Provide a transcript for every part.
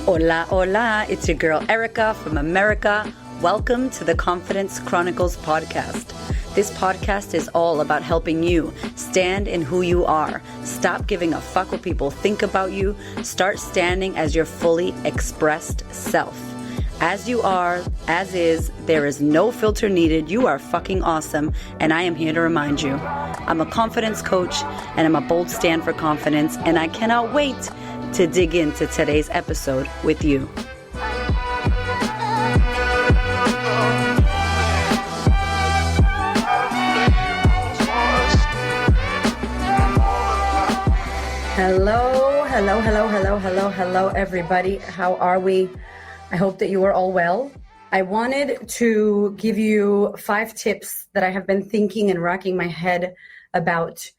Hola, hola, it's your girl Erica from America. Welcome to the Confidence Chronicles podcast. This podcast is all about helping you stand in who you are. Stop giving a fuck what people think about you. Start standing as your fully expressed self. As you are, as is, there is no filter needed. You are fucking awesome, and I am here to remind you. I'm a confidence coach, and I'm a bold stand for confidence, and I cannot wait to dig into today's episode with you. Hello, everybody. How are we? I hope that you are all well. I wanted to give you 5 tips that I have been thinking and racking my head about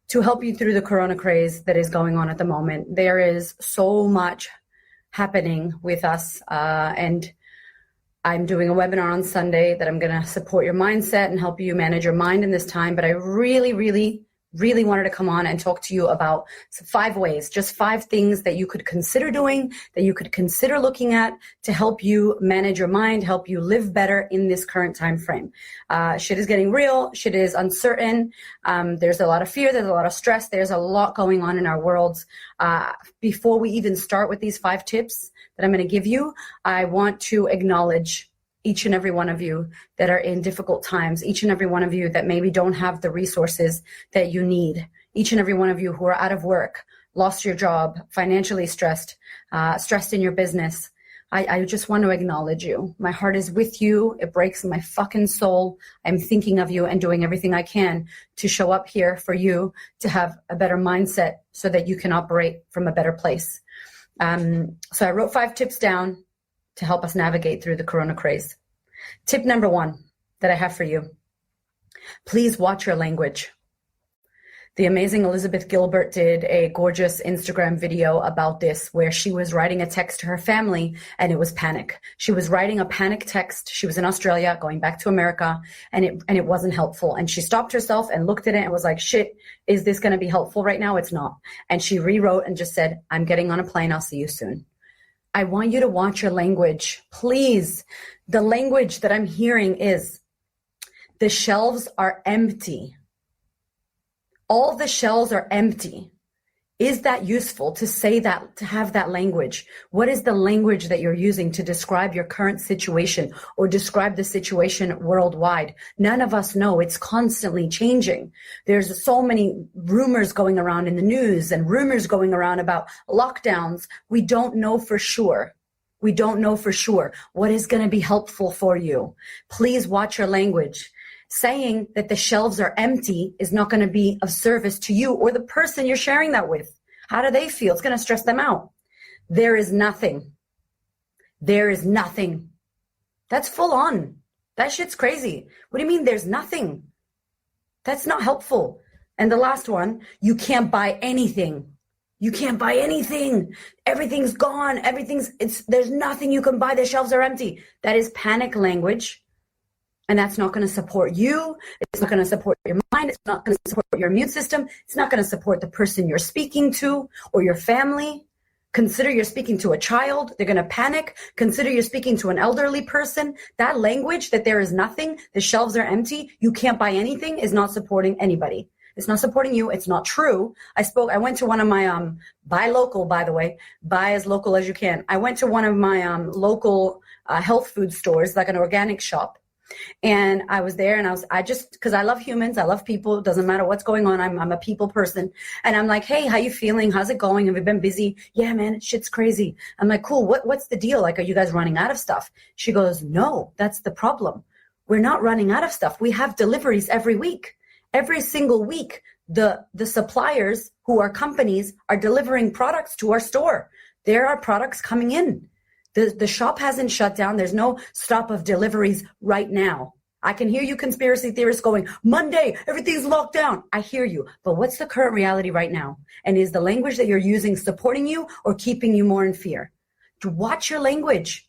to help you through the Corona-craze that is going on at the moment. There is so much happening with us, and I'm doing a webinar on Sunday that I'm going to support your mindset and help you manage your mind in this time. But I really wanted to come on and talk to you about 5 ways, just 5 things that you could consider doing, that you could consider looking at to help you manage your mind, help you live better in this current time frame. Shit is getting real. Shit is uncertain. There's a lot of fear. There's a lot of stress. There's a lot going on in our worlds. Before we even start with these 5 tips that I'm going to give you, I want to acknowledge each and every one of you that are in difficult times, each and every one of you that maybe don't have the resources that you need, each and every one of you who are out of work, lost your job, financially stressed, stressed in your business. I just want to acknowledge you. My heart is with you. It breaks my fucking soul. I'm thinking of you and doing everything I can to show up here for you to have a better mindset so that you can operate from a better place. So I wrote 5 tips down to help us navigate through the Corona craze. Tip number 1 that I have for you. Please watch your language. The amazing Elizabeth Gilbert did a gorgeous Instagram video about this where she was writing a text to her family and it was panic. She was writing a panic text. She was in Australia going back to America and it wasn't helpful. And she stopped herself and looked at it and was like, shit, is this going to be helpful right now? It's not. And she rewrote and just said, I'm getting on a plane. I'll see you soon. I want you to watch your language. Please. The language that I'm hearing is the shelves are empty. All the shelves are empty. Is that useful to say that, to have that language? What is the language that you're using to describe your current situation or describe the situation worldwide? None of us know. It's constantly changing. There's so many rumors going around in the news and rumors going around about lockdowns. We don't know for sure. We don't know for sure what is going to be helpful for you. Please watch your language. Saying that the shelves are empty is not going to be of service to you or the person you're sharing that with. How do they feel? It's going to stress them out. There is nothing. There is nothing. That's full on. That shit's crazy. What do you mean there's nothing? That's not helpful. And the last one, you can't buy anything. You can't buy anything. Everything's gone. There's nothing you can buy. The shelves are empty. That is panic language. And that's not going to support you. It's not going to support your mind. It's not going to support your immune system. It's not going to support the person you're speaking to or your family. Consider you're speaking to a child. They're going to panic. Consider you're speaking to an elderly person. That language that there is nothing, the shelves are empty, you can't buy anything is not supporting anybody. It's not supporting you. It's not true. I went to one of my, buy local, by the way, buy as local as you can. I went to one of my local health food stores, like an organic shop. And I was there and because I love humans, I love people. It doesn't matter what's going on. I'm a people person. And I'm like, hey, how you feeling? How's it going? Have you been busy? Yeah, man, shit's crazy. I'm like, cool. What's the deal? Like, are you guys running out of stuff? She goes, no, that's the problem. We're not running out of stuff. We have deliveries every week. Every single week, the suppliers who are companies are delivering products to our store. There are products coming in. The shop hasn't shut down. There's no stop of deliveries right now. I can hear you conspiracy theorists going, Monday, everything's locked down. I hear you. But what's the current reality right now? And is the language that you're using supporting you or keeping you more in fear? To watch your language.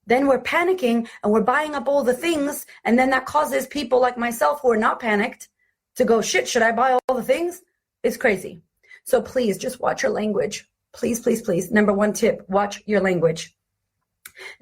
Then we're panicking and we're buying up all the things. And then that causes people like myself who are not panicked to go, shit, should I buy all the things? It's crazy. So please just watch your language. Please, please, please. Number 1 tip, watch your language.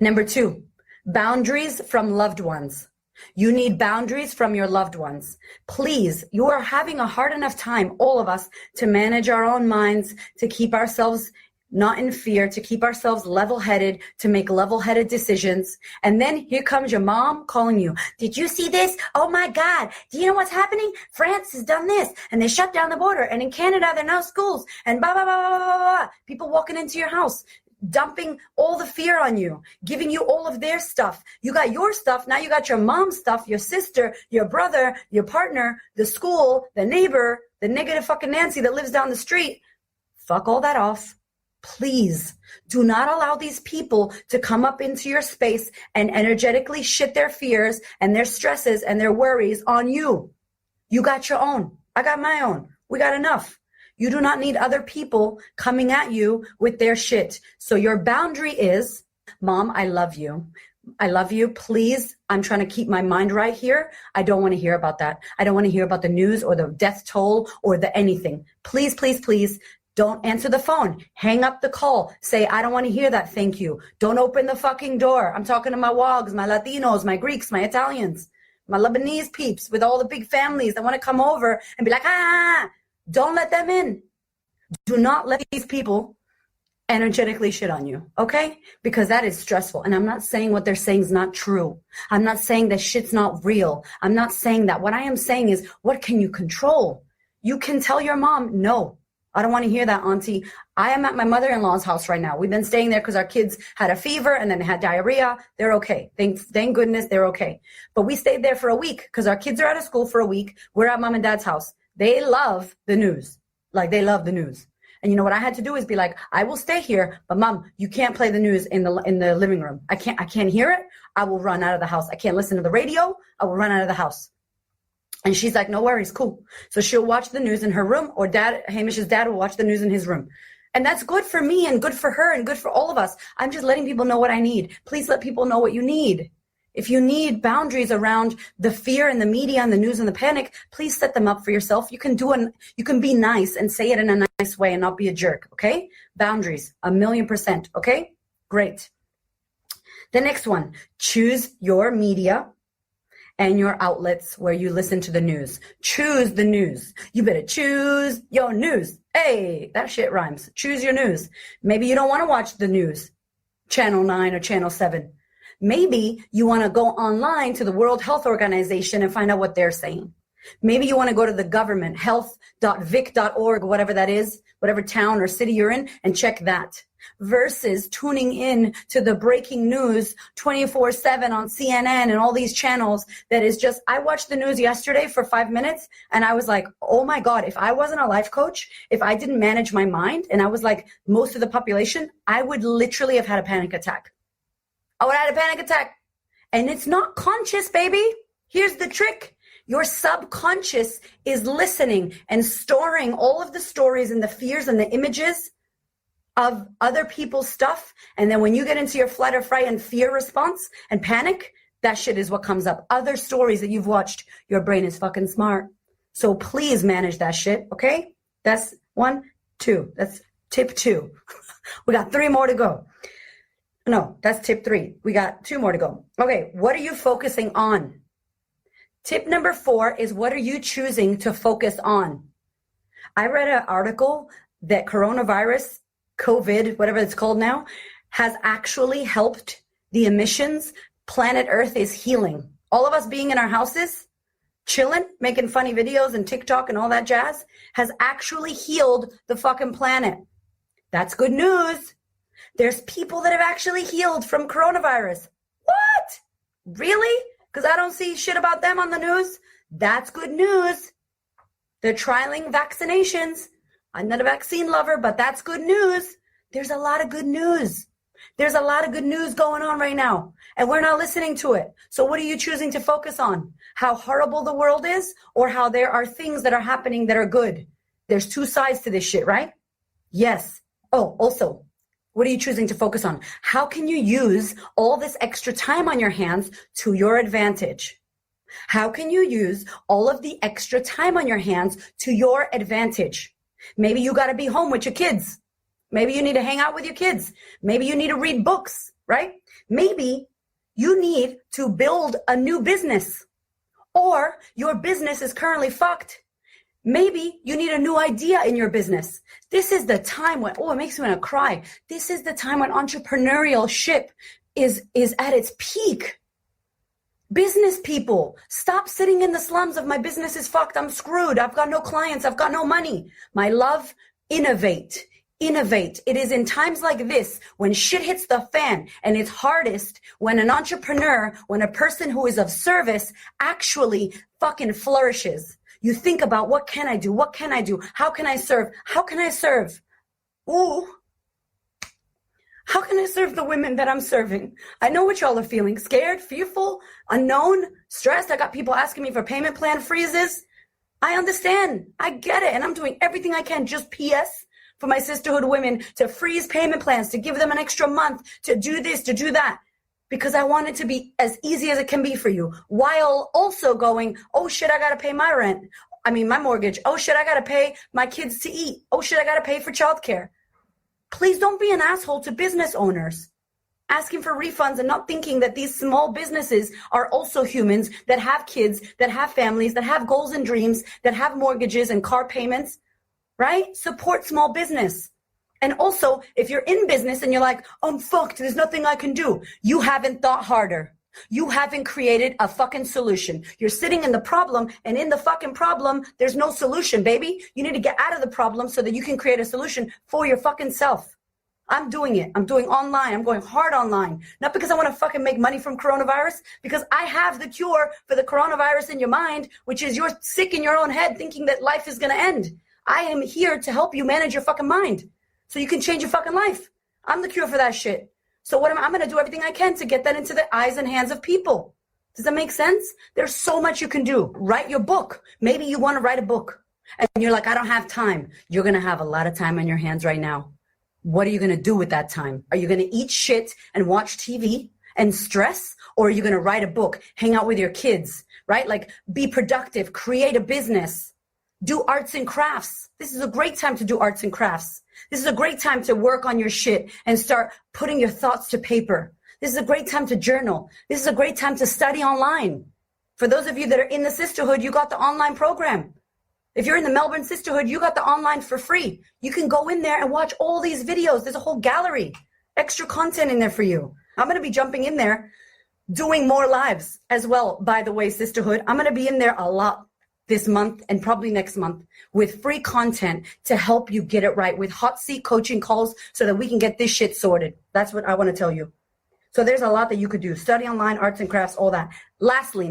Number 2, boundaries from loved ones. You need boundaries from your loved ones. Please, you are having a hard enough time, all of us, to manage our own minds, to keep ourselves not in fear, to keep ourselves level-headed, to make level-headed decisions. And then here comes your mom calling you. Did you see this? Oh my God. Do you know what's happening? France has done this and they shut down the border. And in Canada, there are no schools and blah, blah, blah, blah, blah, blah. People walking into your house, dumping all the fear on you, giving you all of their stuff. You got your stuff. Now you got your mom's stuff, your sister, your brother, your partner, the school, the neighbor, the negative fucking Nancy that lives down the street. Fuck all that off. Please do not allow these people to come up into your space and energetically shit their fears and their stresses and their worries on you. You got your own. I got my own. We got enough. You do not need other people coming at you with their shit. So your boundary is, Mom, I love you. I love you. Please, I'm trying to keep my mind right here. I don't want to hear about that. I don't want to hear about the news or the death toll or the anything. Please, please, please. Don't answer the phone. Hang up the call. Say, I don't want to hear that. Thank you. Don't open the fucking door. I'm talking to my WOGs, my Latinos, my Greeks, my Italians, my Lebanese peeps with all the big families that want to come over and be like, don't let them in. Do not let these people energetically shit on you, okay? Because that is stressful. And I'm not saying what they're saying is not true. I'm not saying that shit's not real. I'm not saying that. What I am saying is, what can you control? You can tell your mom, no. I don't want to hear that, Auntie. I am at my mother-in-law's house right now. We've been staying there because our kids had a fever and then they had diarrhea. They're okay. Thank goodness they're okay. But we stayed there for a week because our kids are out of school for a week. We're at Mom and Dad's house. They love the news. Like, they love the news. And you know what I had to do is be like, I will stay here, but Mom, you can't play the news in the living room. I can't hear it. I will run out of the house. I can't listen to the radio. I will run out of the house. And she's like, no worries, cool. So she'll watch the news in her room, or Hamish's dad will watch the news in his room. And that's good for me and good for her and good for all of us. I'm just letting people know what I need. Please let people know what you need. If you need boundaries around the fear and the media and the news and the panic, please set them up for yourself. You can be nice and say it in a nice way and not be a jerk, okay? Boundaries, 1,000,000%, okay? Great. The next one, choose your media and your outlets where you listen to the news. Choose the news. You better choose your news. Hey, that shit rhymes. Choose your news. Maybe you don't want to watch the news, Channel 9 or Channel 7. Maybe you want to go online to the World Health Organization and find out what they're saying. Maybe you want to go to the government, health.vic.org, whatever that is, whatever town or city you're in, and check that. Versus tuning in to the breaking news 24/7 on CNN and all these channels that is just, I watched the news yesterday for 5 minutes and I was like, oh my God, if I wasn't a life coach, if I didn't manage my mind and I was like most of the population, I would literally have had a panic attack. I would have had a panic attack. And it's not conscious, baby. Here's the trick. Your subconscious is listening and storing all of the stories and the fears and the images of other people's stuff. And then when you get into your flight or fright and fear response and panic, that shit is what comes up. Other stories that you've watched. Your brain is fucking smart. So please manage that shit, okay? That's 1, 2. That's tip 2. We got 3 more to go. No, that's tip 3. We got 2 more to go. Okay, what are you focusing on? Tip number 4 is, what are you choosing to focus on? I read an article that coronavirus, COVID, whatever it's called now, has actually helped the emissions. Planet Earth is healing. All of us being in our houses, chilling, making funny videos and TikTok and all that jazz, has actually healed the fucking planet. That's good news. There's people that have actually healed from coronavirus. What? Really? Because I don't see shit about them on the news. That's good news. They're trialing vaccinations. I'm not a vaccine lover, but that's good news. There's a lot of good news. There's a lot of good news going on right now, and we're not listening to it. So what are you choosing to focus on? How horrible the world is, or how there are things that are happening that are good? There's 2 sides to this shit, right? Yes. Oh, also, what are you choosing to focus on? How can you use all this extra time on your hands to your advantage? How can you use all of the extra time on your hands to your advantage? Maybe you got to be home with your kids. Maybe you need to hang out with your kids. Maybe you need to read books, right? Maybe you need to build a new business, or your business is currently fucked. Maybe you need a new idea in your business. This is the time when, it makes me want to cry. This is the time when entrepreneurship is at its peak. Business people, stop sitting in the slums of my business is fucked. I'm screwed. I've got no clients. I've got no money. My love, innovate. Innovate. It is in times like this when shit hits the fan and it's hardest when an entrepreneur, when a person who is of service actually fucking flourishes. You think about, what can I do? What can I do? How can I serve? How can I serve? Ooh. How can I serve the women that I'm serving? I know what y'all are feeling. Scared, fearful, unknown, stressed. I got people asking me for payment plan freezes. I understand. I get it. And I'm doing everything I can. Just PS for my sisterhood women to freeze payment plans, to give them an extra month, to do this, to do that. Because I want it to be as easy as it can be for you, while also going, oh shit, I gotta pay my rent. My mortgage. Oh shit, I gotta pay my kids to eat. Oh shit, I gotta pay for childcare. Please don't be an asshole to business owners asking for refunds and not thinking that these small businesses are also humans that have kids, that have families, that have goals and dreams, that have mortgages and car payments, right? Support small business. And also, if you're in business and you're like, I'm fucked, there's nothing I can do. You haven't thought harder. You haven't created a fucking solution. You're sitting in the problem, and in the fucking problem, there's no solution, baby. You need to get out of the problem so that you can create a solution for your fucking self. I'm doing it. I'm doing online. I'm going hard online. Not because I want to fucking make money from coronavirus, because I have the cure for the coronavirus in your mind, which is you're sick in your own head thinking that life is going to end. I am here to help you manage your fucking mind, so you can change your fucking life. I'm the cure for that shit. So I'm going to do everything I can to get that into the eyes and hands of people. Does that make sense? There's so much you can do. Write your book. Maybe you want to write a book and you're like, I don't have time. You're going to have a lot of time on your hands right now. What are you going to do with that time? Are you going to eat shit and watch TV and stress? Or are you going to write a book, hang out with your kids, right? Like, be productive, create a business, do arts and crafts. This is a great time to do arts and crafts. This is a great time to work on your shit and start putting your thoughts to paper. This is a great time to journal. This is a great time to study online. For those of you that are in the sisterhood, you got the online program. If you're in the Melbourne sisterhood, you got the online for free. You can go in there and watch all these videos. There's a whole gallery, extra content in there for you. I'm going to be jumping in there, doing more lives as well. By the way, sisterhood, I'm going to be in there a lot this month and probably next month with free content to help you get it right, with hot seat coaching calls so that we can get this shit sorted. That's what I want to tell you. So there's a lot that you could do. Study online, arts and crafts, all that. Lastly,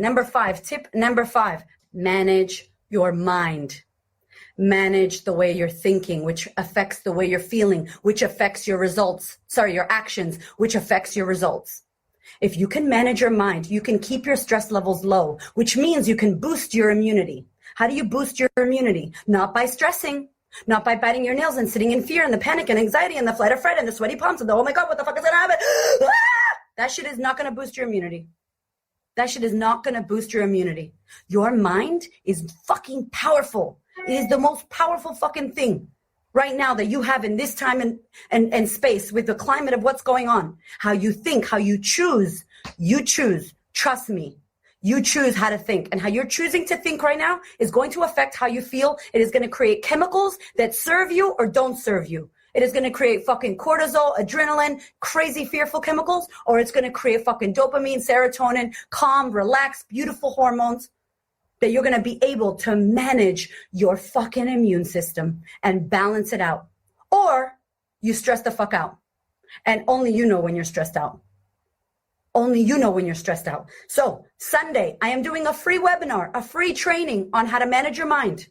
tip number 5, manage your mind. Manage the way you're thinking, which affects the way you're feeling, which affects your your actions, which affects your results. If you can manage your mind, you can keep your stress levels low, which means you can boost your immunity. How do you boost your immunity? Not by stressing, not by biting your nails and sitting in fear and the panic and anxiety and the flight of fright and the sweaty palms and the, oh my God, what the fuck is going to happen? That shit is not going to boost your immunity. That shit is not going to boost your immunity. Your mind is fucking powerful. It is the most powerful fucking thing right now that you have in this time and space with the climate of what's going on. How you think, how you choose. You choose. Trust me. You choose how to think. And how you're choosing to think right now is going to affect how you feel. It is going to create chemicals that serve you or don't serve you. It is going to create fucking cortisol, adrenaline, crazy fearful chemicals, or it's going to create fucking dopamine, serotonin, calm, relaxed, beautiful hormones that you're going to be able to manage your fucking immune system and balance it out. Or you stress the fuck out. And only you know when you're stressed out. Only you know when you're stressed out. So Sunday, I am doing a free webinar, a free training on how to manage your mind.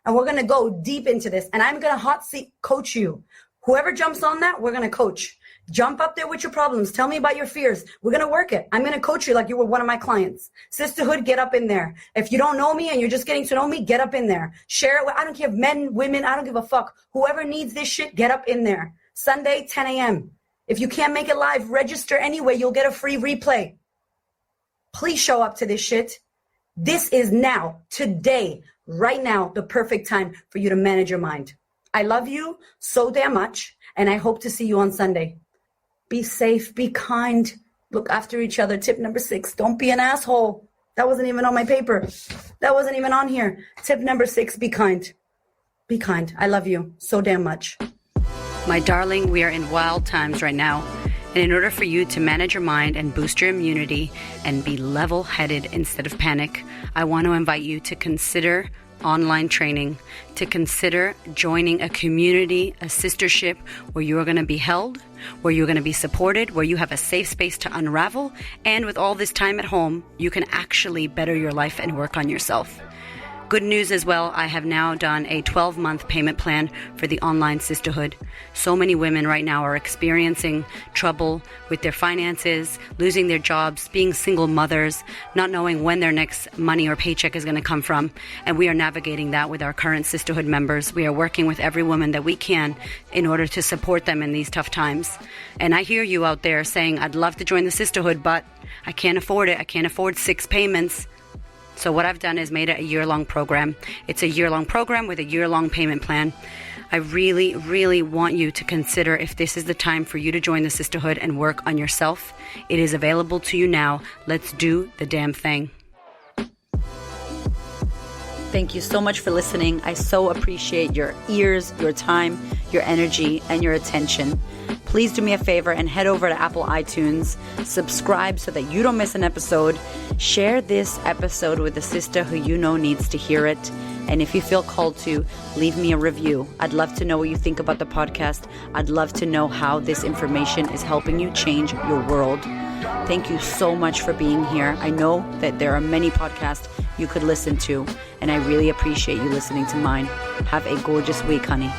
And we're going to go deep into this. And I'm going to hot seat coach you. Whoever jumps on that, we're going to coach. Jump up there with your problems. Tell me about your fears. We're going to work it. I'm going to coach you like you were one of my clients. Sisterhood, get up in there. If you don't know me and you're just getting to know me, get up in there. Share it with, I don't care if men, women, I don't give a fuck. Whoever needs this shit, get up in there. Sunday, 10 a.m. If you can't make it live, register anyway. You'll get a free replay. Please show up to this shit. This is now, today, right now, the perfect time for you to manage your mind. I love you so damn much, And I hope to see you on Sunday. Be safe, be kind, look after each other. Tip number 6, don't be an asshole. That wasn't even on my paper. That wasn't even on here. Tip number 6, be kind. Be kind. I love you so damn much. My darling, we are in wild times right now. And in order for you to manage your mind and boost your immunity and be level-headed instead of panic, I want to invite you to consider online training, to consider joining a community, a sistership where you're going to be held, where you're going to be supported, where you have a safe space to unravel. And with all this time at home, you can actually better your life and work on yourself. Good news as well, I have now done a 12-month payment plan for the online sisterhood. So many women right now are experiencing trouble with their finances, losing their jobs, being single mothers, not knowing when their next money or paycheck is going to come from. And we are navigating that with our current sisterhood members. We are working with every woman that we can in order to support them in these tough times. And I hear you out there saying, I'd love to join the sisterhood, but I can't afford it. I can't afford 6 payments. So what I've done is made it a year-long program. It's a year-long program with a year-long payment plan. I really, really want you to consider if this is the time for you to join the sisterhood and work on yourself. It is available to you now. Let's do the damn thing. Thank you so much for listening. I so appreciate your ears, your time, your energy, and your attention. Please do me a favor and head over to Apple iTunes, subscribe so that you don't miss an episode, share this episode with a sister who you know needs to hear it, and if you feel called to, leave me a review. I'd love to know what you think about the podcast. I'd love to know how this information is helping you change your world. Thank you so much for being here. I know that there are many podcasts you could listen to, and I really appreciate you listening to mine. Have a gorgeous week, honey.